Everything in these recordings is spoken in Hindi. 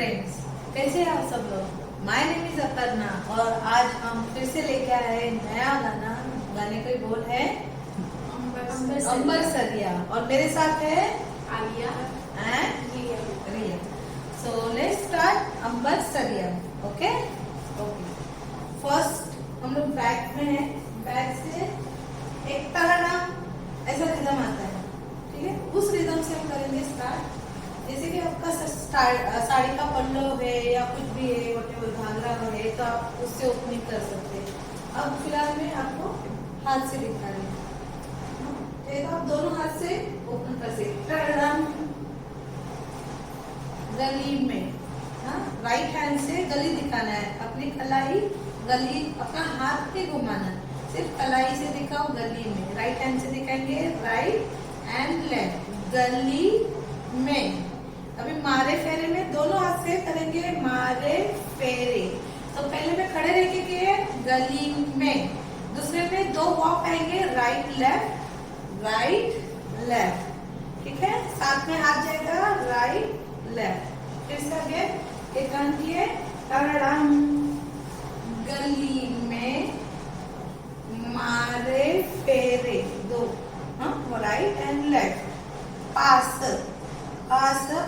फ्रेंड्स, कैसे हैं आप सब लोग। माय नेम इज अपर्णा और आज हम फिर से लेके आए हैं नया गाना। गाने का बोल है अंबर सरिया और मेरे साथ है Aaliya and Riya. So let's start Ambarsariya. Okay okay, first हम लोग बैक में है। बैक से एक तराना ऐसा रिदम आता है, ठीक है। उस रिदम से हम करेंगे स्टार्ट। जैसे कि आपका साड़ी का पल्लो है या कुछ भी है, वटेवर घाघरा है, तो आप उससे ओपनिंग कर सकते हैं। अब फिलहाल मैं आपको हाथ से दिखा रही हूँ, तो आप दोनों हाथ से ओपन कर सकते। गली में, हाँ, राइट हैंड से गली दिखाना है। अपनी कलाई गली, अपना हाथ पे घुमाना, सिर्फ कलाई से दिखाओ गली में। राइट हैंड से दिखाएंगे, राइट एंड लेफ्ट, गली में। अभी मारे फेरे में दोनों हाथ से करेंगे मारे फेरे। तो पहले में खड़े रह के किए गली में, दूसरे में दो वॉक आएंगे, राइट लेफ्ट, ठीक है। साथ में हाथ जाएगा राइट लेफ्ट। फिर से आगे एक कान किए तड़म, गली में मारे फेरे दो, हाँ, राइट एंड लेफ्ट। पास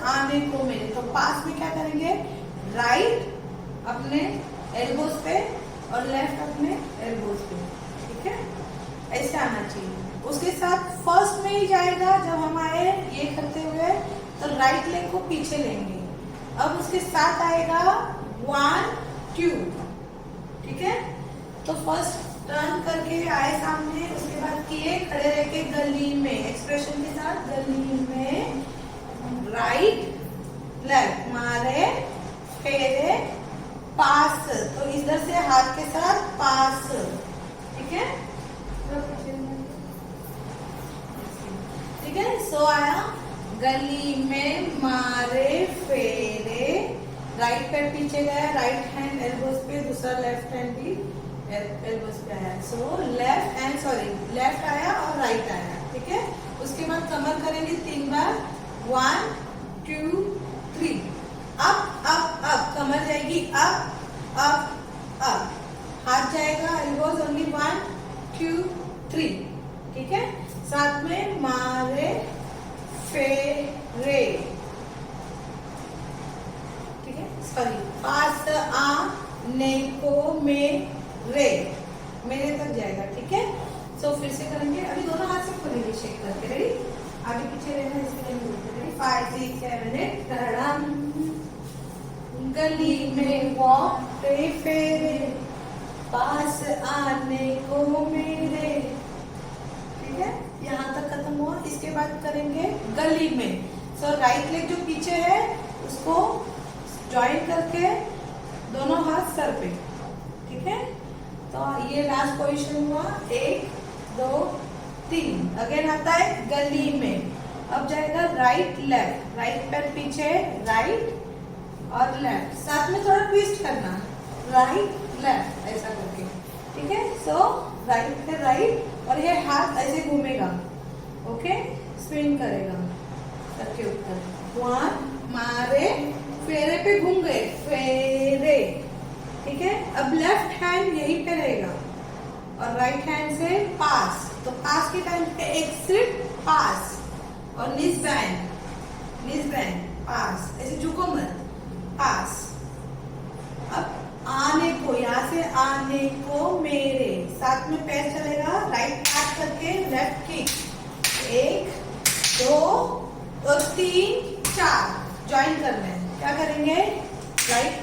आने को मेरे, तो पास में क्या करेंगे, राइट अपने एल्बोज पे और लेफ्ट अपने एल्बोज पे, ठीक है। ऐसे आना चाहिए। उसके साथ फर्स्ट में ही जाएगा जब हम आए ये करते हुए, तो राइट लेग को पीछे लेंगे। अब उसके साथ आएगा 1 2, ठीक है। तो फर्स्ट टर्न करके आए सामने, उसके बाद किए खड़े रह के गली में, एक्सप्रेशन के साथ गली में, राइट लेफ्ट, मारे फेरे पास। तो इधर से हाथ के साथ पास, ठीक है, ठीक है। सो आया गली में मारे फेरे, राइट पैर पीछे गया, राइट हैंड एल्बोज पे, दूसरा लेफ्ट हैंड भी एल्बोज पे आया। सो लेफ्ट आया और राइट आया, ठीक है। उसके बाद कमर करेंगे 3 बार, 1 2 3, अप अप अप, कमर जाएगी अप अप अप, हाथ जाएगा एल्बोज ओनली 1 2 3, ठीक है। साथ में मारे फेरे, ठीक है। सॉरी, पास आने को मेरे तक जाएगा, ठीक है। सो फिर से करेंगे। अभी दोनों हाथ से खोलेंगे शेक करके, रेडी। आगे पीछे रहना, इसके लिए 5 6 7 8 तड़म, गली में वॉक पे फेरे, पास आने को मेरे, ठीक है। यहाँ तक खत्म हुआ। इसके बाद करेंगे गली में। सो राइट लेग जो पीछे है उसको ज्वाइन करके दोनों हाथ सर पे, ठीक है। तो ये लास्ट पोजीशन हुआ, 1 2 3। अगेन आता है गली में। अब जाएगा राइट लेफ्ट, राइट पैर पीछे, राइट और लेफ्ट, साथ में थोड़ा ट्विस्ट करना, राइट लेफ्ट ऐसा करके, ठीक है। सो राइट पे राइट, और ये हाथ ऐसे घूमेगा, ओके, स्विंग करेगा सर के ऊपर। 1 मारे फेरे पे घूम गए, फेरे, ठीक है। अब लेफ्ट हैंड यहीं पे रहेगा और राइट हैंड से पास। तो पास के टाइम पे एक्सिट पास और नीज बैंड पास, ऐसे झुको मत, पास। अब आने को, यहाँ से आने को मेरे, साथ में पैर चलेगा, राइट हाथ करके लेफ्ट किक, 1 2 और 3 4 ज्वाइन करना है। क्या करेंगे, राइट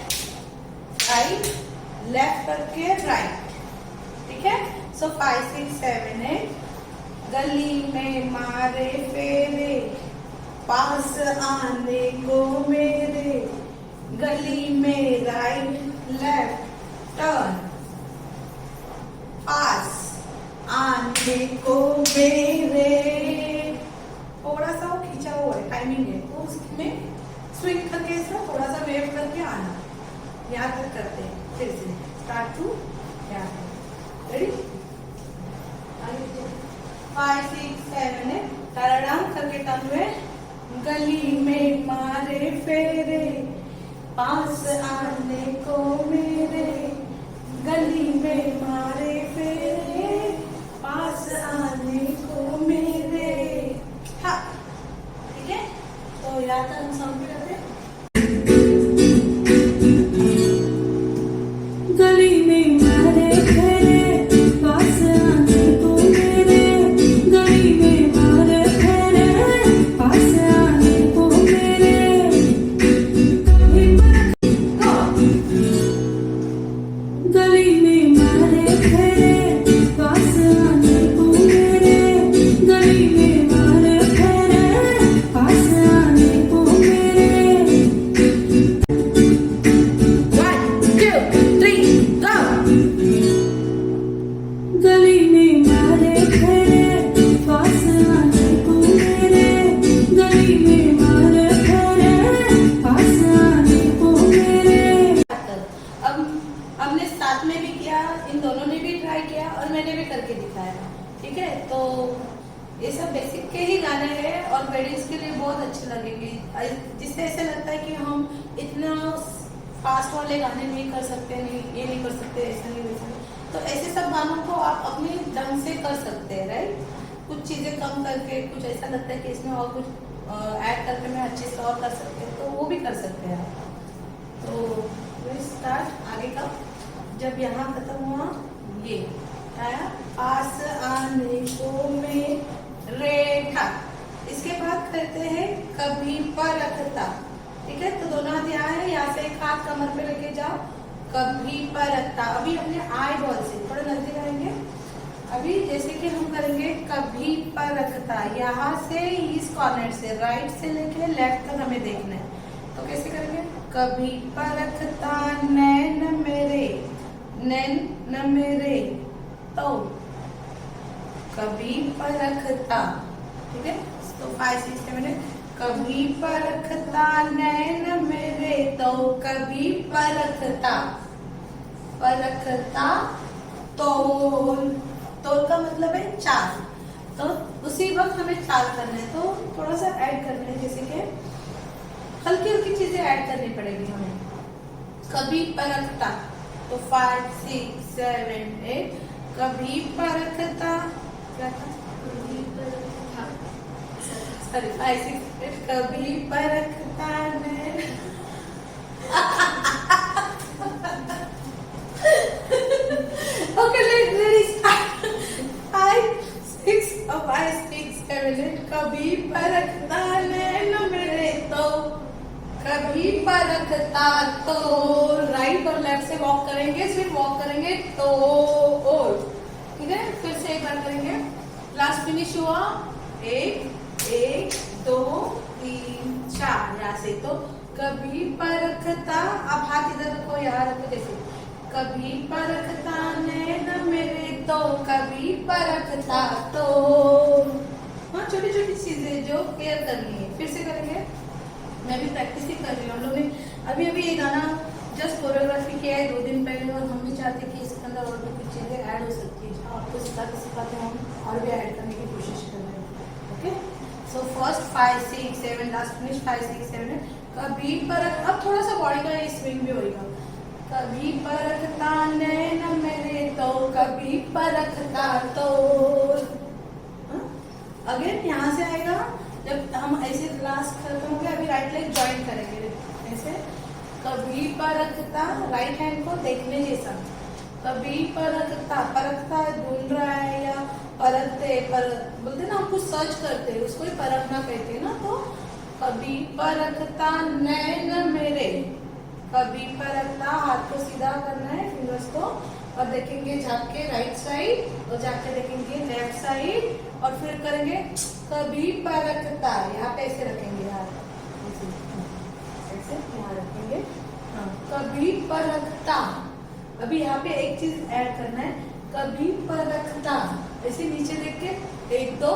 लेफ्ट करके राइट, ठीक है। सो 5 6 7 8, गली में मारे फेरे, पास आने को मेरे, गली में राइट लेफ्ट टर्न, पास आने को मेरे। थोड़ा सा वो खींचा हुआ है, टाइमिंग है, तो उसमें स्विंग करके इसमें थोड़ा सा वेव करके आना। यहाँ तक करते हैं, फिर से स्टार्ट टू यहाँ तक, रेडी। 5 6 7 8 टर्न करके टर्न में, गली में मारे फेरे, पास आने को मेरे, गली में मारे फेरे, पास आने को मेरे। हाँ ठीक है, तो याद है हम सॉन्ग भी करते हैं। गली में मारे फेरे, पास आने को मेरे, गली में मारे फेरे, पास आने को मेरे। गली में मारे फेरे, पास आने को मेरे, गली में मारे फेरे, पास आने को मेरे। 1 2 3 go। गली में मारे फेरे, पास आने को मेरे, गली में मारे फेरे, पास आने को मेरे। अब हमने साथ में भी किया, इन दोनों ने भी ट्राई किया और मैंने भी करके दिखाया। ठीक है, तो ये सब बेसिक के ही गाने हैं और वेडिंग्स के लिए बहुत अच्छे लगेंगे, जिससे ऐसे लगता है कि हम इतना फास्ट वाले गाने नहीं कर सकते, नहीं ये नहीं कर सकते, ऐसा नहीं वैसा नहीं। तो ऐसे सब गानों को आप अपने ढंग से कर सकते हैं, राइट। कुछ चीजें कम करके, कुछ ऐसा लगता है कि इसमें और कुछ ऐड करके मैं अच्छे से और कर सकते हैं, तो वो भी कर सकते हैं आप। तो स्टार्ट आगे का, जब यहाँ खत्म हुआ ये आया, पास आने को मेरे था। इसके बाद करते हैं कभी परखता। ठीक है, तो दोनों हाथ यहाँ है, यहाँ से एक हाथ कमर पे लेके जाओ, कभी परखता। अभी अपने आई बॉल से थोड़ा नजदीक आएंगे। अभी जैसे कि हम करेंगे कभी परखता, यहाँ से इस कॉर्नर से राइट से लेके लेफ्ट तक हमें देखना है। तो कैसे करेंगे, कभी परखता नैन मेरे, नैन न मेरे, तो कभी परखता। ठीक है, तो 5 6 7 कभी परखता नैन मेरे, तो कभी परखता, परखता तोल। तोल का मतलब है चाल, तो उसी वक्त हमें चाल करना है, तो थोड़ा सा ऐड करना है, जैसे कि हल्की हल्की चीजें ऐड करनी पड़ेगी हमें। कभी परखता, तो 5 6 7 8 कभी परखता, क्या था, कभी परखता, सॉरी 5 6 8 कभी परखता मैं। Okay, let's start. 5 6 7 8 कभी परखता नैन मेरे, तो कभी परखता तो। राइट और लेफ्ट से वॉक करेंगे, सिर्फ वॉक करेंगे तो और। ठीक है, फिर से एक बार करेंगे। लास्ट फिनिश हुआ 1 1 2 3 4, यहाँ से तो कभी परखता। अब हाथ इधर रखो, यहाँ रखो, जैसे कभी परखता नैन मेरे, तो कभी परखता तो। हाँ, छोटी छोटी चीजें जो केयर करनी है। फिर से करेंगे, मैं भी प्रैक्टिस ही कर रही हूँ। हम लोग ने अभी अभी ये गाना जस्ट कोरियोग्राफी किया है 2 दिन पहले, और हम भी चाहते हैं कि इसके अंदर और भी कुछ चीजें ऐड हो सकती है। आपको सिखाते सिखाते हम और भी ऐड करने की कोशिश कर रहे हैं। Okay, so first 5 6 7, last finish 5 6 7 कभी परख। अब थोड़ा सा बॉडी का स्विंग भी होगा। कभी परखता नैन मेरे, तो कभी परखता तो। अगेन यहाँ से आएगा, जब हम ऐसे लास्ट खत्म हो गया, अभी राइट लेग ज्वाइन करेंगे ऐसे। कभी परखता, राइट हैंड को देखने जैसा, कभी परखता। परखता ढूंढ रहा है या परखते, पर बोलते ना हम कुछ सर्च करते हैं, उसको ही परखना कहते हैं ना। तो कभी परखता नैन मेरे, कभी परखता। हाथ को सीधा करना है, फिंगर्स को, और देखेंगे झाँक के राइट साइड, और जाके देखेंगे लेफ्ट साइड, और फिर करेंगे कभी परखता। यहाँ पे ऐसे रखेंगे हाथ, ऐसे यहाँ रखेंगे। हाँ, कभी परखता। अभी यहाँ पे एक चीज ऐड करना है, कभी परखता। ऐसे नीचे देख के 1 2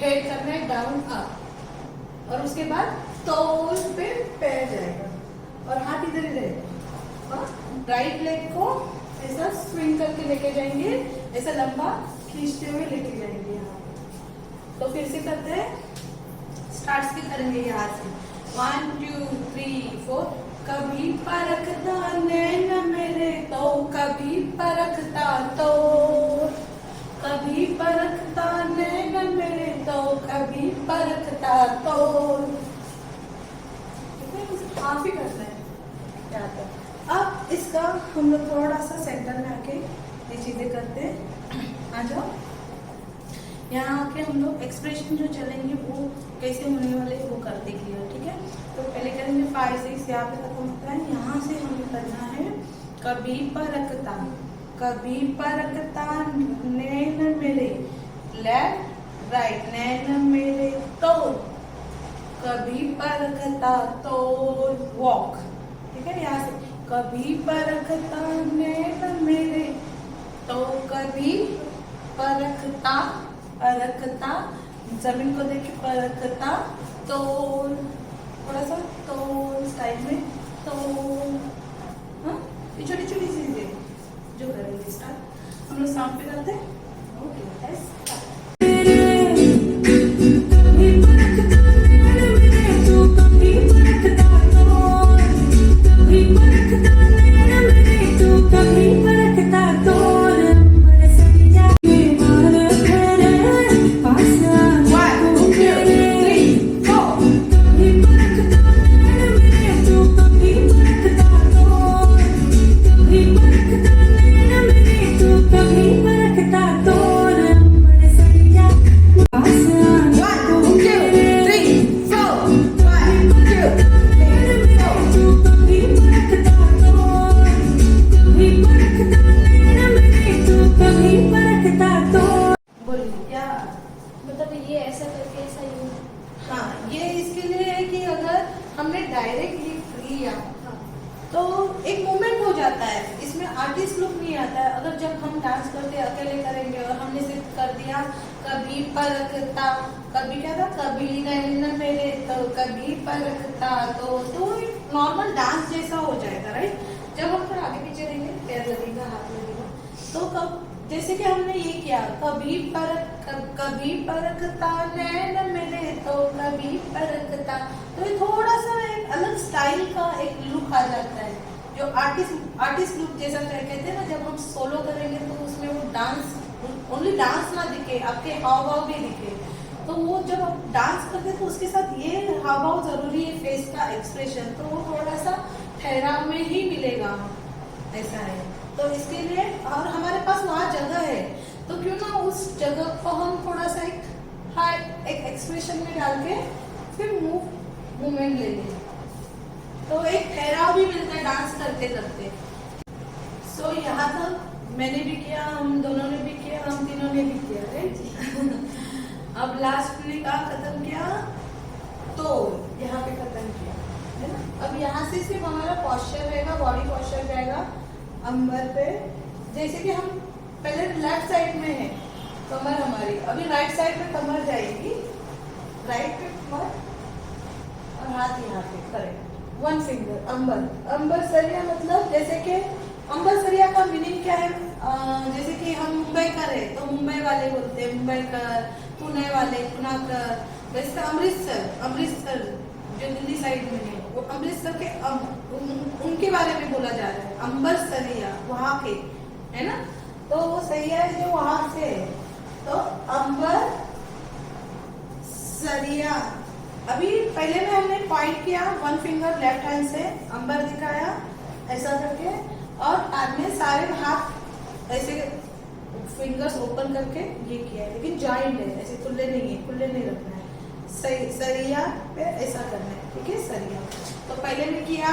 हेड करना है डाउन अप, और उसके बाद तोल पे पैर जाएगा और हाथ इधर ही रहेगा। राइट लेग को ऐसा स्विंग करके लेके जाएंगे, ऐसा लंबा खींचते हुए लेके जाएंगे यहाँ। तो फिर से करते हैं, स्टार्ट से करेंगे यहाँ से 1 2 3 4 कभी परखता नैन मेरे तो कभी परखता तो, कभी परखता नैन मेरे तो कभी परखता तो। ठीक है, इसे हाफ ही करना है यहाँ तक। अब इसका हम लोग थोड़ा सा सेंटर में आके ये चीजें करते हैं। आ जाओ, यहाँ आके हम लोग एक्सप्रेशन जो चलेंगे वो कैसे होने वाले वो करते क्लियर। ठीक है, तो पहले करेंगे 5 6 यहाँ पे खत्म होता है। यहाँ से हमें करना है कभी परखता, कभी परखता नैन मेरे, लेफ्ट राइट नैन मेरे तो, कभी परखता तो वॉक। ठीक है, यहाँ से कभी परखता नैन मेरे तो कभी परखता, परखता जमीन को देख के परखता तो, थोड़ा सा तो स्टाइल में तो। हाँ, ये छोटी छोटी चीजें जो करेंगे स्टार्ट हम लोग साउंड पे करते हैं। ओके, कभी परखता नैन मेरे तो कभी परखता तो, कभी परखता नैन मेरे तो कभी परखता तो। बरसरिया के मार घर पास आने को मेरे, कभी परखता नैन मेरे तो कभी परखता तो, कभी परखता नैन मेरे तो कभी परखता तो। बरसरिया पास आने को मेरे, तो कभी परखता तो, कभी परखता नैन मेरे तो कभी परखता तो। बोलिए क्या। मतलब ये ऐसा करके ऐसा यूज। हाँ, ये इसके लिए है कि अगर हमने डायरेक्ट लिख लिया तो एक मूवमेंट हो जाता है, इसमें आर्टिस्ट लुक नहीं आता है। अगर जब हम डांस करते अकेले करेंगे और हमने सिर्फ कर दिया कभी परखता, कभी क्या था कभी नैन मेरे तो कभी परखता तो एक नॉर्मल डांस जैसा हो जाएगा, राइट। जब हम फिर आगे पीछे रहेंगे, पैर लगेगा, हाथ लगेगा, तो कब जैसे कि हमने ये किया कभी परखता नैन मेरे तो कभी परखता, तो ये थोड़ा सा एक अलग स्टाइल का एक लुक आ जाता है, जो आर्टिस्ट लुक जैसा कहते हैं ना। जब हम सोलो करेंगे तो उसमें वो डांस, ओनली डांस ना दिखे, आपके हाव भाव भी दिखे, तो वो जब आप डांस करते हैं तो उसके साथ ये हाव भाव जरूरी है, फेस का एक्सप्रेशन, तो वो थोड़ा सा ठहराव में ही मिलेगा, ऐसा है। तो इसके लिए, और हमारे पास वहाँ जगह है तो क्यों ना उस जगह को हम थोड़ा सा एक एक्सप्रेशन में डाल के फिर मूवमेंट ले लें, तो एक ठहराव भी मिलता है डांस करते करते। सो यहाँ तक मैंने भी किया, हम दोनों ने भी किया, हम तीनों ने भी किया, राइट। अब लास्ट में कहा खत्म किया, तो यहाँ पे खत्म किया, है ना। अब यहाँ से सिर्फ हमारा पॉस्चर रहेगा, बॉडी पॉस्चर रहेगा अंबर पे। जैसे कि हम पहले लेफ्ट साइड में है कमर हमारी, अभी राइट साइड में कमर जाएगी, राइट पे कमर और हाथ यहाँ पे करेक्ट, 1 फिंगर अंबर। अंबर सरिया मतलब जैसे कि अंबर सरिया का मीनिंग क्या है, जैसे कि हम मुंबई का है तो मुंबई वाले बोलते हैं मुंबई का, पुणे वाले पुना का, वैसे अमृतसर जो दिल्ली साइड में है वो अमृतसर के उनके बारे में बोला जा रहा है, अंबर सरिया वहाँ के, है ना। तो वो सरिया है जो वहां से है, तो अंबर सरिया। अभी पहले में हमने पॉइंट किया 1 फिंगर लेफ्ट हैंड से अंबर दिखाया ऐसा करके, और बाद में सारे हाथ ऐसे फिंगर्स ओपन करके ये किया है, लेकिन जॉइंट है, ऐसे खुले नहीं है, खुले नहीं रखना है, सही सरिया पे ऐसा करना है, ठीक है। सरिया तो पहले में किया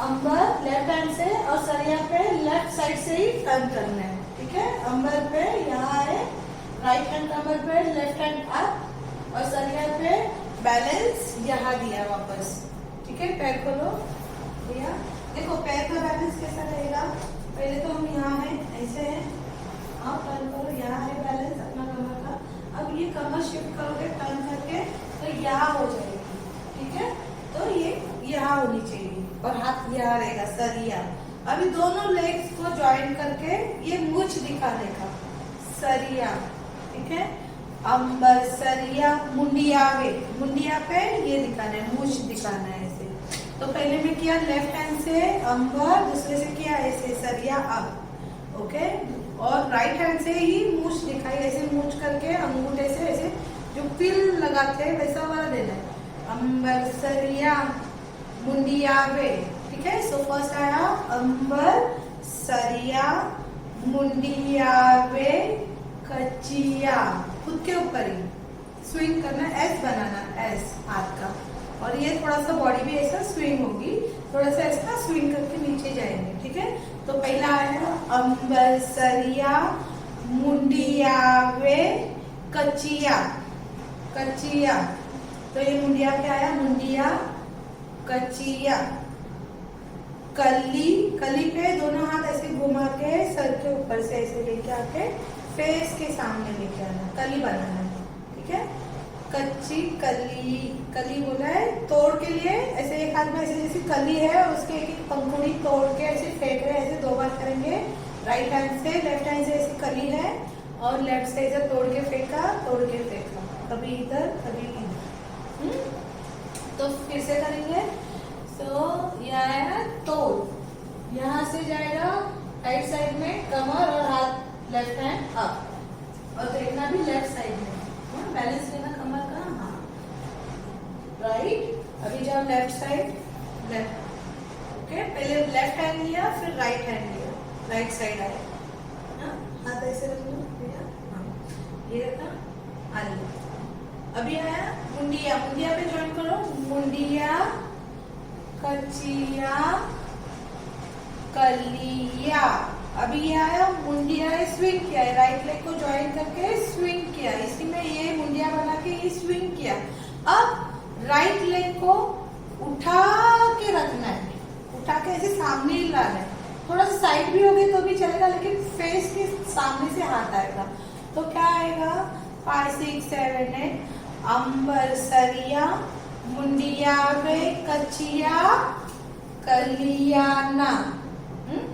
अंबर लेफ्ट हैंड से, और सरिया पे लेफ्ट साइड से ही टर्न करना है, ठीक है। अंबर पे यहाँ है, राइट हैंड कमर पे, लेफ्ट हैंड अप, और सरिया पे बैलेंस यहाँ दिया वापस, ठीक है। पैर खोलो, दिया, देखो पैर का बैलेंस कैसा रहेगा। पहले तो हम यहाँ है, ऐसे है, आप टर्न करो, यहाँ है बैलेंस अपना कमर का। अब ये कमर शिफ्ट करोगे टर्न करके तो यहाँ हो जाएगी, ठीक है। तो ये यहाँ होनी चाहिए और हाथ यहाँ रहेगा, सरिया। अभी दोनों लेग्स को ज्वाइन करके ये मूछ दिखाने का, सरिया, ठीक है। अंबर सरिया, मुंडिया पे ये दिखाना है, मूछ दिखाना है। तो पहले में किया लेफ्ट हैंड से अंबर, दूसरे से किया ऐसे सरिया अप, ओके। और राइट हैंड से ही मूछ दिखाई, ऐसे मूछ करके अंगूठे से ऐसे जो पिल लगाते हैं वैसा वाला देना है। अंबर सरिया मुंडियावे, ठीक है। सो फर्स्ट आया अंबर सरिया मुंडियावे कचिया, खुद के ऊपर ही स्विंग करना, एस बनाना, एस हाथ का। और ये थोड़ा सा बॉडी भी ऐसा स्विंग होगी, थोड़ा सा ऐसा स्विंग करके नीचे जाएंगे, ठीक है। तो पहला आया अंबर सरिया मुंडियावे कचिया, कचिया। तो ये मुंडिया क्या आया, मुंडिया कचिया। कली, कली पे दोनों हाथ ऐसे घुमा के सर के ऊपर से ऐसे लेके आके फेस के सामने लेके आना, कली बनाना है, ठीक है। कच्ची कली, कली बोला है तोड़ के लिए, ऐसे एक हाथ में ऐसे जैसे कली है उसके एक एक पंखुड़ी तोड़ के ऐसे फेंक रहे हैं, ऐसे 2 बार करेंगे। राइट हैंड से, लेफ्ट हैंड से ऐसे कली है और लेफ्ट से इधर तोड़ के फेंका, तोड़ के फेंका, कभी इधर कभी इधर। तो फिर से करेंगे। सो ये आया तोड़, यहाँ से जाएगा राइट साइड में कमर और हाथ लेफ्ट हैंड अप, और देखना भी लेफ्ट साइड में, बैलेंस लेना कमर का, हाँ राइट। अभी जाओ लेफ्ट साइड, लेफ्ट, ओके। पहले लेफ्ट हैंड लिया फिर राइट हैंड लिया, राइट साइड आया, हाँ हाथ ऐसे रख लो, हाँ ये रखा, आ लिया। अभी आया मुंडिया, मुंडिया पे ज्वाइन करो, मुंडिया कचिया कलिया। अभी ये आया मुंडिया है, स्विंग किया है, राइट लेग को ज्वाइन करके स्विंग किया, इसी में ये मुंडिया बना के ये स्विंग किया। अब राइट लेग को उठा के रखना है, उठा के ऐसे सामने ही लाना है, थोड़ा सा साइड भी हो गए तो भी चलेगा, लेकिन फेस के सामने से हाथ आएगा। तो क्या आएगा, 5 6 7 8 अंबर सरिया मुंडियावे कचिया कलियाना,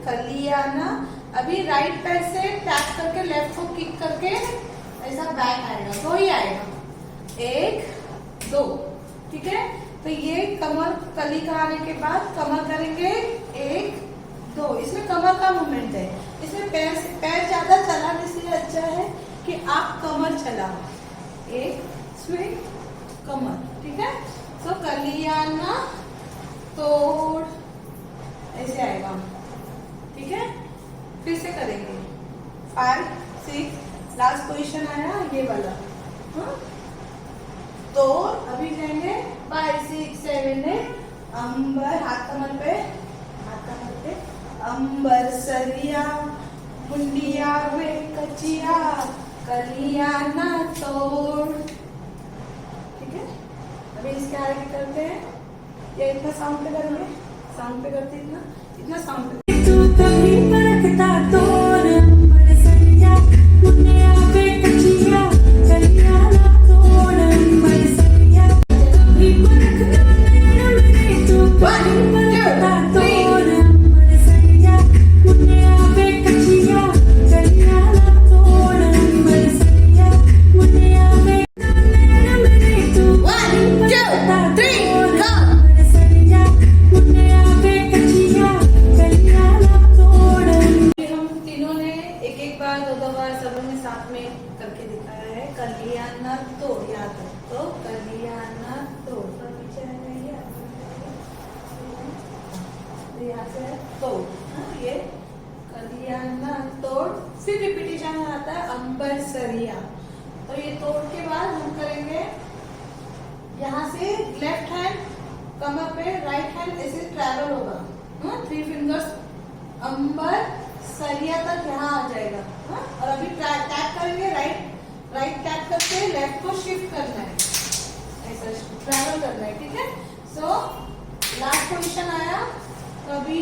कलियाना। अभी राइट पैर से टैप करके लेफ्ट को किक करके ऐसा बैक आएगा, 2 ही आएगा, 1 2, ठीक है। तो ये कमर, कली का आने के बाद कमर करेंगे 1 2, इसमें कमर का मूवमेंट है, इसमें पैर से, पैर ज्यादा चलाने इसलिए अच्छा है कि आप कमर चलाओ, 1 स्विंग कमर, ठीक है। सो कलियाना तोड़ ऐसे आएगा, ठीक है। फिर से करेंगे 5 6, लास्ट पोजीशन आया ये वाला, हाँ। तो अभी जाएंगे 5 6 7 8 अंबर, हाथ कमर पे, हाथ कमर पे, अंबर सरिया मुंडिया वे कचिया कलियाना तोड़, ठीक है। अभी इसके आगे करते हैं, ये इतना साउंड पे करेंगे, साउंड पे करते इतना, इतना साउंड पे। तू कभी परखता तोड़ अंबर सरिया मुंडियावे कचिया कलियाना तोड़ अंबर सरिया, कभी परखता नैन मेरे, तू कभी परखता तोड़ अंबर सरिया मुंडियावे कचिया कलियाना तोड़ अंबर सरिया मुंडियावे नैन मेरे, तू कभी परखता तोड़ अंबर सरिया मुंडियावे कचिया कलियाना तोड़। हम तीनों ने एक एक बार 2 बार सब ने साथ में करके दिखाया है। कलियाना तोड़, याद है तो कलियाना तोड़, तो पीछे आएगा ये, यहाँ से तोड़, हाँ ये कलियाना तोड़। फिर रिपीटेशन आता है अंबर सरिया। तो ये तोड़ के बाद हम करेंगे यहाँ से लेफ्ट हैंड कमर पे, राइट हैंड ऐसे ट्रैवल होगा, 3 फिंगर्स अंबर सरिया तक यहाँ आ जाएगा, हाँ। और अभी टैप करेंगे, राइट टैप करके लेफ्ट को शिफ्ट करना है, ऐसा ट्रैवल करना है, ठीक है। सो लास्ट पोजीशन आया, तो अभी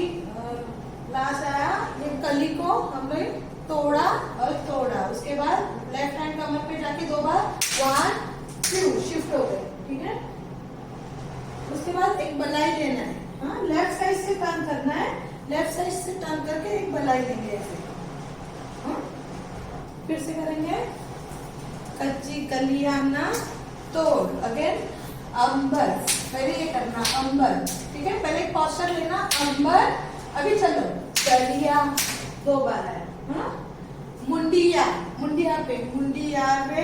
लास्ट आया ये कली को हमने तोड़ा और तोड़ा, उसके बाद लेफ्ट हैंड कमर पे जाके 2 बार 1 2 शिफ्ट हो गए, ठीक है। उसके बाद एक बलाई लेना है, हाँ लेफ्ट साइड से टर्न करना है, लेफ्ट साइड से टर्न करके एक बलाई लेंगे ऐसे, हाँ। फिर से करेंगे कच्ची कलियाना तोड़, अगेन अंबर पहले ये करना अंबर, ठीक है। पहले पोस्चर लेना अंबर। अभी चलो कलिया 2 बार आया, हाँ। मुंडिया, मुंडिया पे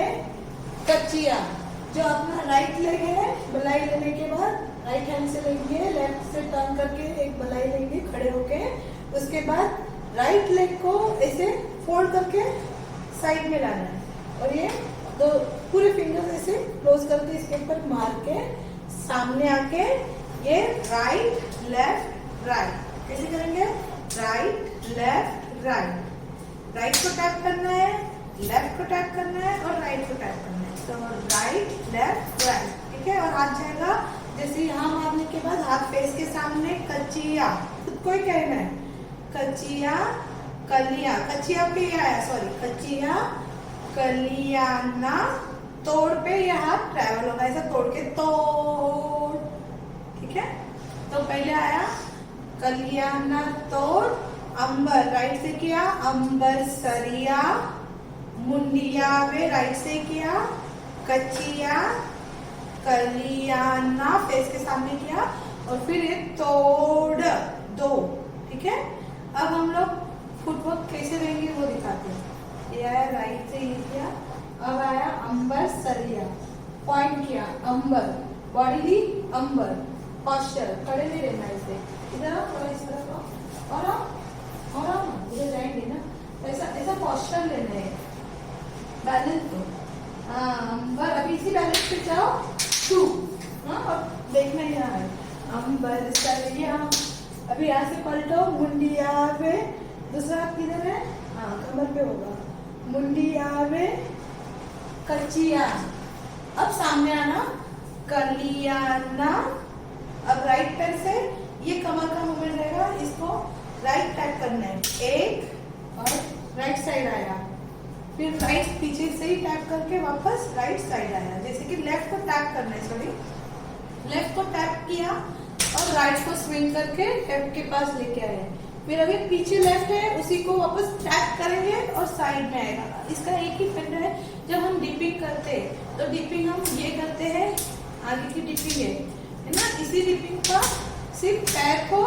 कच्चिया। जो अपना राइट लेग है, बलाई लेने के बाद राइट हैंड से लेंगे, लेफ्ट से टर्न करके एक बलाई लेंगे खड़े होके। उसके बाद राइट लेग को ऐसे फोल्ड करके साइड में लाना है और ये 2 पूरे फिंगर्स ऐसे क्लोज करके इसके ऊपर मार के सामने आके ये राइट लेफ्ट राइट। कैसे करेंगे? Right left right. राइट को टैप करना है, लेफ्ट को टैप करना है और राइट को टैप करना है। तो राइट लेफ्ट राइट, ठीक है। और हाथ जाएगा जैसे यहाँ मारने के बाद हाथ फेस के सामने कच्चिया, खुद को ही कहना है कच्चिया कलिया। कच्चिया पे ये आया, सॉरी, कच्चिया कलियाना। तोड़ पे ये हाथ ट्रैवल होगा, ऐसा तोड़ के तोड़, ठीक है। तो पहले आया कलियाना तोड़, अंबर राइट से किया, अंबर सरिया। मुंडिया में राइट से किया, कच्चिया कलियाना फेस के सामने किया और फिर ये तोड़ 2, ठीक है। अब हम लोग फुटवर्क कैसे रहेंगे वो दिखाते हैं। ये आया राइट से ये किया, अब आया अंबर सरिया, पॉइंट किया अंबर, बॉडी दी अंबर, पोस्चर खड़े नहीं रहना ऐसे, इधर आओ थोड़ा इस तरफ आओ और आओ इधर जाएंगे ना, ऐसा ऐसा पोस्चर लेना है, बैलेंस दो। हाँ अंबर, अभी इसी बैलेंस पे जाओ 2, हाँ। और देखना यहाँ है अंबर सरिया। अभी यहाँ से पलटो, मुंडिया पे, दूसरा हाथ किधर है? हाँ कमर पे होगा, मुंडिया में कच्चिया। अब सामने आना कलियाना। अब राइट पैर से ये कमर का मूवमेंट रहेगा, इसको राइट टैप करना है, एक और राइट साइड आया, फिर राइट पीछे से ही टैप करके वापस राइट साइड आया। जैसे कि लेफ्ट को टैप करना है, सॉरी, लेफ्ट को टैप किया और राइट को स्विंग करके लेफ्ट के पास लेके आए। फिर अभी पीछे लेफ्ट है, उसी को वापस टैप करेंगे और साइड में आएगा। इसका एक ही फिंगर है। जब हम डिपिंग करते हैं तो डिपिंग हम ये करते हैं, आगे की डिपिंग है ना। इसी डिपिंग का सिर्फ पैर को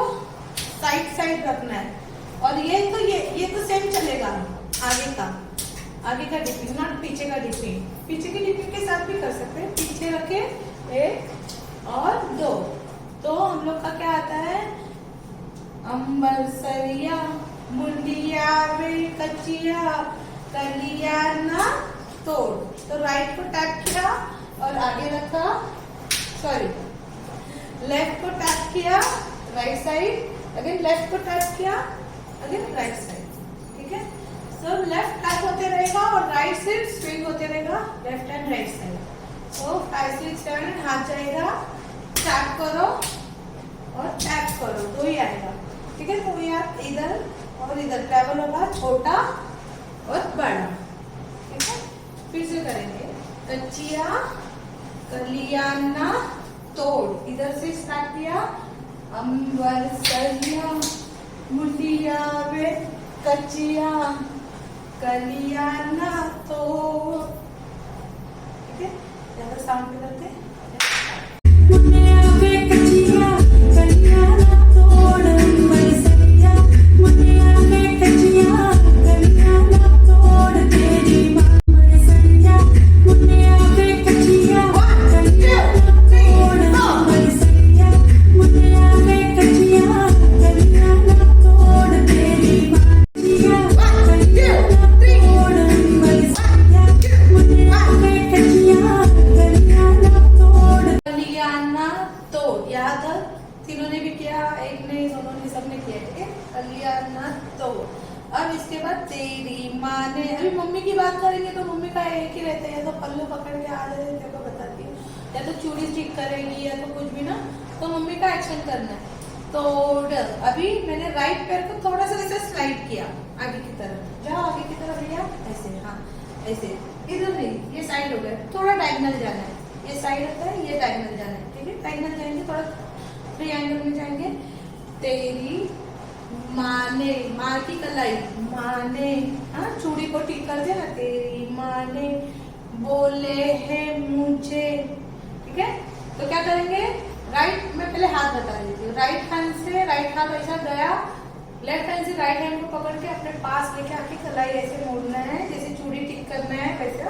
साइड साइड रखना है और ये तो सेम चलेगा। आगे का डिपिंग, ना पीछे का डिपिंग। पीछे की डिपिंग के साथ भी कर सकते हैं, पीछे रखे 1 और 2। तो हम लोग का क्या आता है? अंबर सरिया, मुंडिया में कच्चिया कलियाना तोड़। तो राइट को टैप किया और आगे रखा, सॉरी, लेफ्ट को टैप किया राइट साइड, अगेन लेफ्ट को टैप किया, अगेन राइट साइड, ठीक है। सो लेफ्ट टैप होते रहेगा और राइट सिर्फ स्विंग होते रहेगा, लेफ्ट एंड राइट साइड। तो 5 6 7 हाथ जाएगा, टैप करो और टैप करो, 2 ही आएगा, ठीक है। तो यार इधर और इधर ट्रैवल होगा, छोटा और बड़ा, ठीक है। फिर से करेंगे कच्चिया कलियाना तोड़, इधर से स्टार्ट किया, अंबर सरिया मुंडिया में कच्चिया कलियाना तोड़, ठीक है। ज्यादा साउंड में करते हैं। मुंडिया में कच्चिया कलियाना तोड़, अंबर सरिया मुंडिया में कच्चिया कलियाना तोड़, तेरी माँ अंबर सरिया मुंडिया में कच्चिया कलियाना तोड़, अंबर सरिया मुंडिया में कच्चिया कलियाना तोड़, तेरी माँ कच्चिया कलियाना तोड़, अंबर सरिया मुंडिया में कच्चिया कलियाना तोड़। कलियाना तोड़, यहाँ तक तीनों ने भी किया, एक ने, दोनों ने, सबने किया, ठीक है। कलियाना तोड़। अब इसके बाद तेरी माँ ने, अभी मम्मी की बात करेंगे तो मम्मी का एक ही रहता है, या तो पल्लू पकड़ के आ जाए, तेरे को बताती हूँ, या तो चूड़ी ठीक करेगी या तो कुछ भी ना, तो मम्मी का एक्शन करना है। तोड़। अभी मैंने राइट पैर को थोड़ा सा ऐसे स्लाइड किया आगे की तरफ, जाओ आगे की तरफ लिया, ऐसे, हाँ ऐसे, इधर नहीं, ये साइड हो गया, थोड़ा डायगोनल जाना है, ये साइड होता है, ये डायगोनल जाना है, ठीक है। डायगोनल जाएंगे, थोड़ा ट्रायंगल में जाएंगे। तेरी माँ ने, माँ की कलाई, माँ ने, हाँ चूड़ी को ठीक कर देना, तेरी माँ ने बोले हैं मुझे, ठीक है। तो क्या करेंगे? राइट मैं पहले हाथ बता देती हूँ। राइट हैंड से राइट हाथ ऐसा गया, लेफ्ट हैंड से राइट हैंड को पकड़ के अपने पास लेके आके कलाई ऐसे मोड़ना है, जैसे चूड़ी टिक करना है वैसा।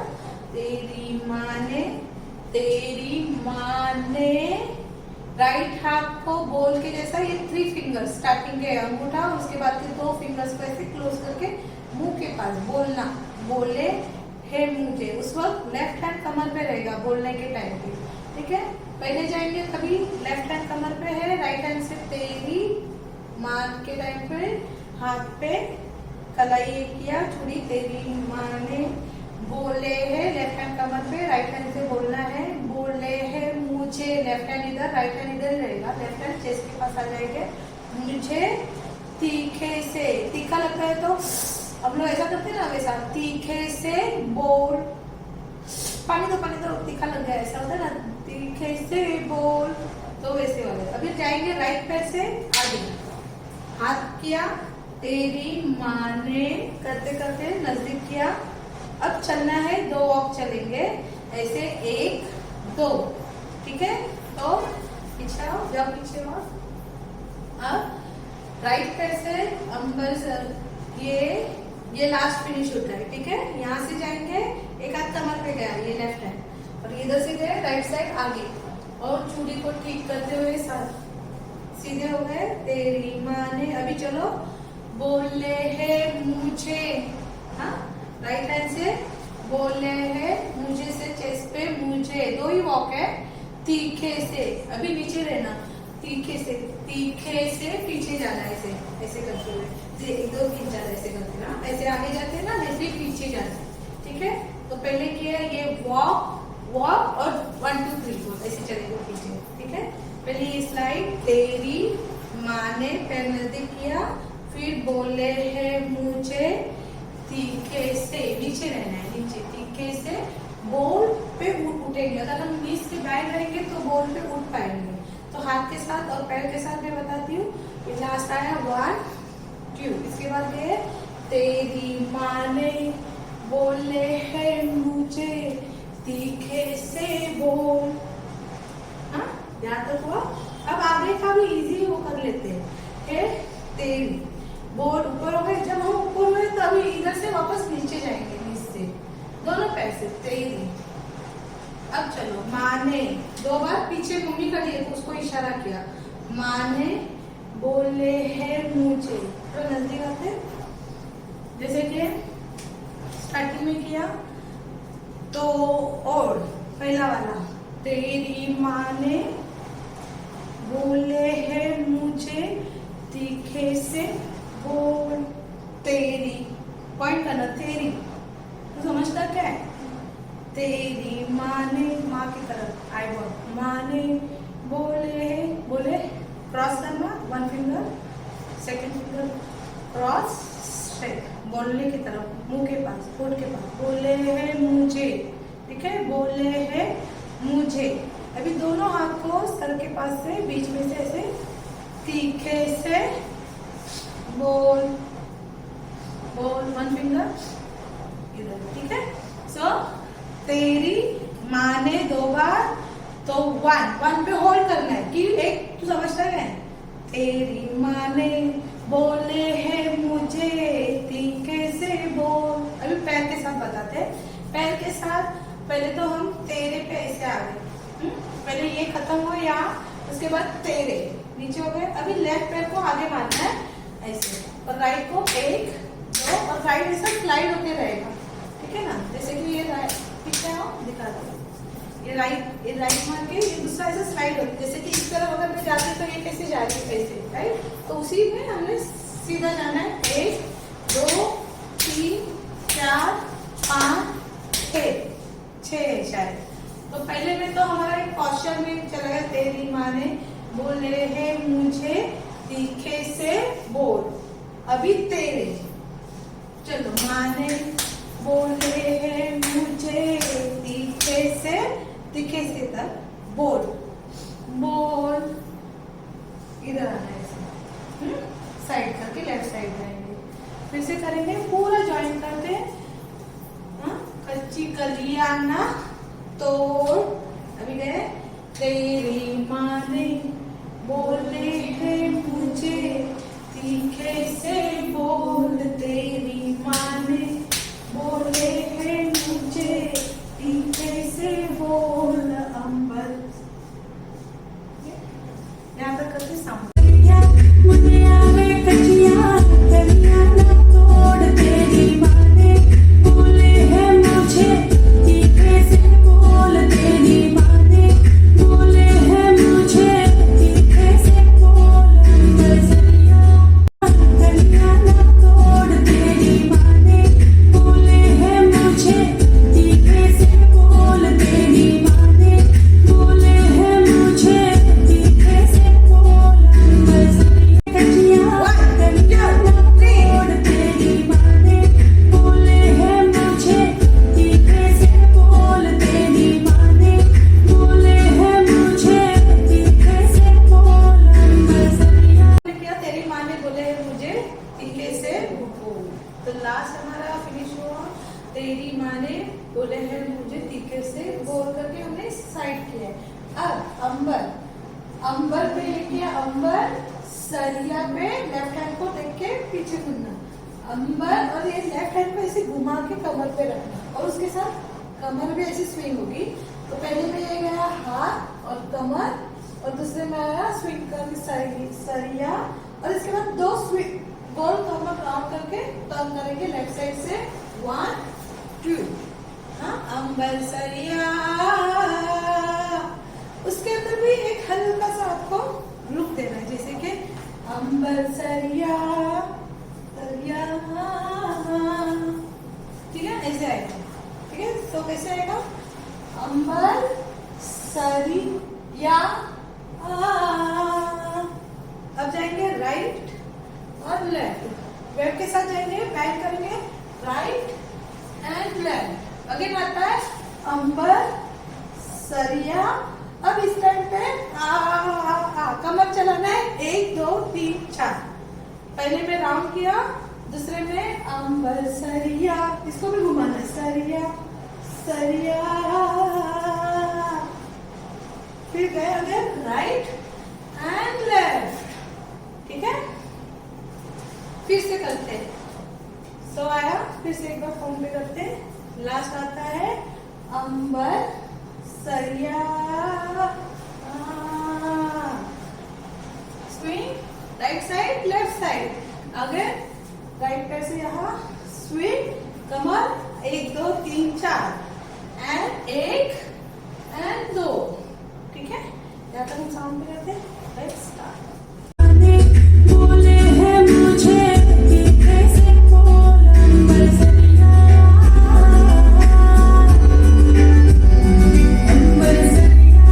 तेरी माँ ने राइट हाथ को बोल के जैसा, ये 3 फिंगर्स स्टार्टिंग के अंगूठा, उसके बाद के 2 फिंगर्स को ऐसे क्लोज करके मुंह के पास बोलना, बोले है मुझे। उस वक्त लेफ्ट हैंड कमर पे रहेगा बोलने के टाइम पे, ठीक है। पहले जाएंगे, कभी लेफ्ट हैंड कमर पे है, राइट हैंड से तेरी माँ के टाइम पे हाथ पे कलाई किया, चूड़ी तेरी माँ ने बोले है, लेफ्ट हैंड कमर पे, राइट हैंड से बोलना है, बोले है मुझे, लेफ्ट हैंड इधर राइट हैंड इधर रहेगा, लेफ्ट हैंड चेस्ट के पास आ जाएंगे, मुझे तीखे से, तीखा लगता है तो हम लोग ऐसा करते हैं ना वैसा, तीखे से बोल, पानी दो तीखा लग गया ऐसा होता है ना, तीखे से बोल, तो वैसे वाले। अभी जाएंगे राइट पैर से आगे, हाथ किया, तेरी माँ ने करते करते नजदीक किया। अब चलना है, 2 वॉक चलेंगे ऐसे, 1 2, ठीक है। तो पीछे आओ, जाओ पीछे आओ। अब राइट पैर से अंबर, ये लास्ट फिनिश होता है, ठीक है। यहाँ से जाएंगे, एक हाथ कमर पे गया, ये लेफ्ट हैंड, और इधर से गए राइट साइड आगे, और चूड़ी को ठीक करते हुए साथ सीधे हो गए। तेरी माँ ने, अभी चलो, बोले है मुझे, हाँ राइट हैंड से बोले है मुझे से चेस्ट पे मुझे, 2 ही वॉक है। तीखे से, अभी नीचे रहना, तीखे से पीछे जाना, ऐसे ऐसे करते हुए, 1 2 3 4 ऐसे करते ना, ऐसे आगे जाते हैं ना, वैसे पीछे जाना, ठीक है। तो पहले किया ये वॉक और 1 2 3 4 ऐसे चलेंगे पीछे, ठीक है। पहले ये स्लाइड, तेरी माँ ने पैर नजदीक किया, फिर बोले है मुझे, तीखे से नीचे रहना है, नीचे तीखे से बोल पे उठेंगे। अगर हम नीचे से बैठ रहेंगे तो बोल पे उठ पाएंगे। तो हाथ के साथ और पैर के साथ मैं बताती हूँ। ये लास्ट आया 1 2, इसके बाद ये तेरी माँ ने बोले है मुझे, तीखे से बोल, हाँ यहाँ तक हुआ। अब आगे का भी इजी वो कर लेते हैं, तेरी बोल ऊपर हो गए, जब हम ऊपर हुए तो अभी इधर से वापस नीचे जाएंगे, नीचे दोनों पैर से, तेरी। अब चलो, माँ ने 2 बार पीछे मम्मी खड़ी है तो उसको इशारा किया, माँ ने बोले है मुझे, तो नजदीक आते, जैसे कि स्टार्टिंग में किया तो, और पहला वाला, तेरी माँ ने बोले है मुझे, तीखे से बोल, तेरी, पॉइंट करना, तेरी, तो समझता क्या है, तेरी माँ ने, माँ की तरफ आई बॉल, माँ ने बोले क्रॉस करना, 1 finger, 2nd finger cross, straight, बोलने की तरफ, मुंह के पास, होठ के पास, बोले है मुझे, ठीक है, बोले है मुझे। अभी दोनों हाथ को सर के पास से बीच में से ऐसे तीखे से बोल, 1 फिंगर इधर, ठीक है। सो तेरी माँ ने 2 बार, तो 1 पे होल्ड करना है कि एक, तू समझता है, तेरी माँ ने बोले है मुझे, तीखे से बोल। अभी पैर के साथ बताते हैं, पैर के साथ पहले तो हम तेरे पे ऐसे आ गए, पहले ये खत्म हुआ यहाँ, उसके बाद तेरे नीचे हो गए। अभी लेफ्ट पैर को आगे मारना है ऐसे, और राइट को 1 2, और राइट ऐसा स्लाइड होके रहेगा, ठीक है ना। जैसे कि ये राइट, पीछे आओ दिखाते हैं, ये राइट मार के ये दूसरा ऐसे स्लाइड होती है, जैसे कि इस तरफ अगर मैं जाती तो ये कैसे जा रही है, ऐसे, राइट। तो उसी में हमने सीधा जाना है, 1 2 3 4 5 6 है शायद। तो पहले में तो हमारा एक पोस्चर में चला गया, तेरी माँ ने बोले है मुझे, तीखे से बोल। अभी तेरे, चलो, माँ ने बोले है मुझे, तीखे से तक बोल, इधर आना है ऐसे, साइड करके लेफ्ट साइड जाएंगे, फिर से करेंगे, पूरा ज्वाइन करते हैं, कच्ची कलियां ना तोड़, अभी गए, तेरी माँ ने बोले हैं मुझे तीखे से बोल, तेरी माँ ने बोले हैं मुझे तीखे से बोल अंबर। यहाँ तक करते सामने मुझे आवे कचिया कलिया ना तोड़, तेरी माँ ने बोले हैं मुझे तीखे से बोल, तेरी माँ ने बोले हैं मुझे तीखे से बोल अंबरसरिया कलिया ना तोड़, तेरी माँ ने बोले हैं मुझे तीखे से बोल, तेरी माँ ने बोले हैं मुझे तीखे से बोल अंबरसरिया कचिया कलिया ना तोड़, तेरी माँ ने बोले हैं मुझे तीखे से बोल, तेरी माँ ने बोले हैं मुझे तीखे से बोल अंबरसरिया। क्या तेरी माँ ने बोले हैं मुझे तीखे से बोल। तो लास्ट हमारा फिनिश हुआ, तेरी माँ ने बोले हैं मुझे तीखे से बोल करके हमने साइड किया है। अब अंबर, अंबर पे लिखिए अंबर, सरिया पे लेफ्ट हैंड को देख के पीछे घूमना, अंबर, और ये लेफ्ट हैंड को ऐसे घुमा के कमर पे रखना और उसके साथ कमर भी ऐसी स्विंग होगी। तो पहले में ये गया हाथ और कमर, और दूसरे में आया स्विंग करके सरिया, और इसके बाद दो स्विंग गोल कमर राउंड करके टर्न करेंगे लेफ्ट साइड से, 1 2। हाँ, अंबर सरिया। उसके अंदर भी एक हल्का सा आपको लुक देना है, जैसे कि अंबर सरिया सरिया, ठीक है, ऐसे आएगा। ठीक है, तो कैसे आएगा, अंबर सरिया। अब जाएंगे राइट और लेफ्ट, वेब के साथ जाएंगे, बैक करेंगे राइट एंड लेफ्ट। अगेन आता है अंबर सरिया। अब इस टाइम पे कमर चलाना है, 1 2 3 4। पहले में राउंड किया, दूसरे में अंबर सरिया, इसको भी घुमाना है, सरिया सरिया। फिर गए अगेन राइट एंड लेफ्ट। ठीक है, फिर से करते हैं। सो आया, फिर से एक बार फॉर्म पे करते हैं। लास्ट आता है अंबर सरिया, swing right side left side. Again right पैर से यहाँ स्विंग कमर, 1 2 3 4 एंड 1 एंड 2। ठीक है, यहाँ तक हम साउंड पे करते हैं। Let's start. बोले हैं मुझे तीखे से बोल अंबरसरिया, अंबरसरिया।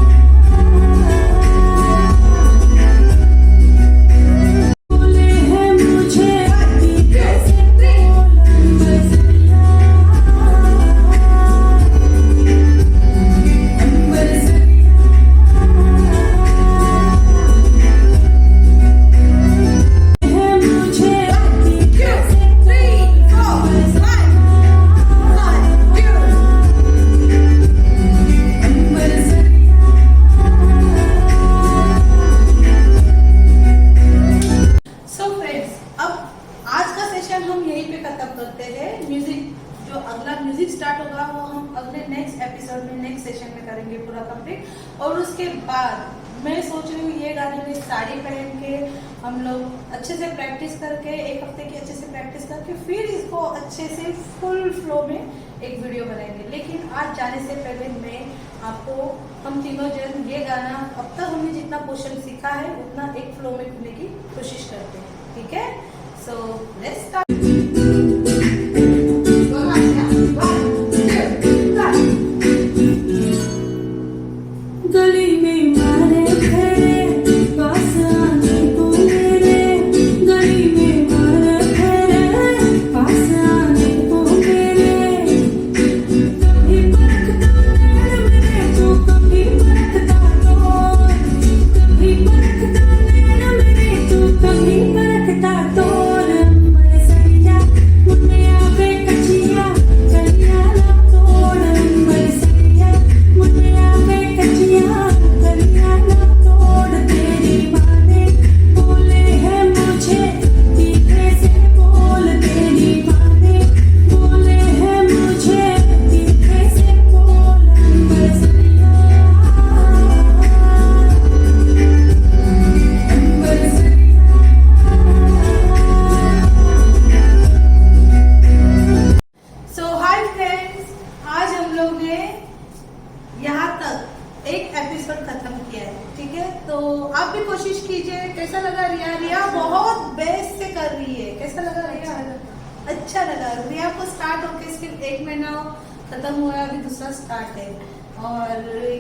बोले हैं मुझे तीखे से बोल अंबरसरिया, अंबरसरिया। म्यूजिक स्टार्ट होगा वो हम अगले नेक्स्ट एपिसोड में नेक्स्ट सेशन में करेंगे पूरा कंप्लीट। और उसके बाद मैं सोच रही हूँ ये गाने में साड़ी पहन के हम लोग अच्छे से प्रैक्टिस करके, 1 हफ्ते की अच्छे से प्रैक्टिस करके फिर इसको अच्छे से फुल फ्लो में एक वीडियो बनाएंगे। लेकिन आज जाने से पहले मैं आपको, हम तीनों जन ये गाना अब तक हमने जितना पोर्शन सीखा है उतना एक फ्लो में करने की कोशिश करते हैं। ठीक है, सो लेट्स स्टार्ट। गली में मारे खड़े पास आने को मेरे, गली में मारे खड़े पास आने को मेरे। कभी परखता नैन मेरे तो कभी परखता तोर, कभी परखता नैन मेरे तो कभी परखता तोर। अंबरसरिया विश कीजिए कैसा लगा रिया। रिया बहुत बेस्ट से कर रही है, कैसा लगा रिया? अच्छा लगा। रिया को स्टार्ट होके सिर्फ 1 महीना खत्म हुआ है, अभी दूसरा स्टार्ट है। और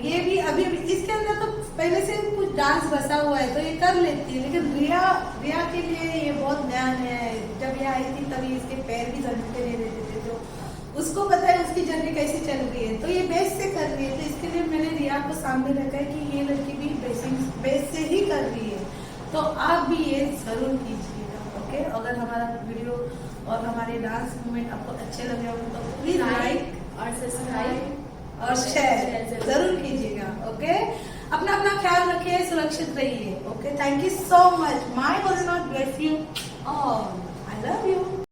ये भी अभी इसके अंदर तो पहले से कुछ डांस बसा हुआ है तो ये कर लेती है, लेकिन रिया के लिए ये बहुत नया है। जब ये आई थी तभी इसके पैर भी जमीन पे नहीं रहते थे, तो उसको पता है उसकी जर्नी कैसी चल रही है, तो ये बेस से कर रही है। तो इसके लिए मैंने रिया को सामने रखा है कि ये लड़की भी बेस से ही कर रही है, तो आप भी ये जरूर कीजिएगा। ओके, अगर हमारा वीडियो और हमारे डांस मूवमेंट आपको अच्छे लगे हो तो प्लीज लाइक और सब्सक्राइब और शेयर जरूर कीजिएगा। ओके, अपना अपना ख्याल रखिए, सुरक्षित रहिए। Okay, thank you so much. My Bholenath bless you all. I love you.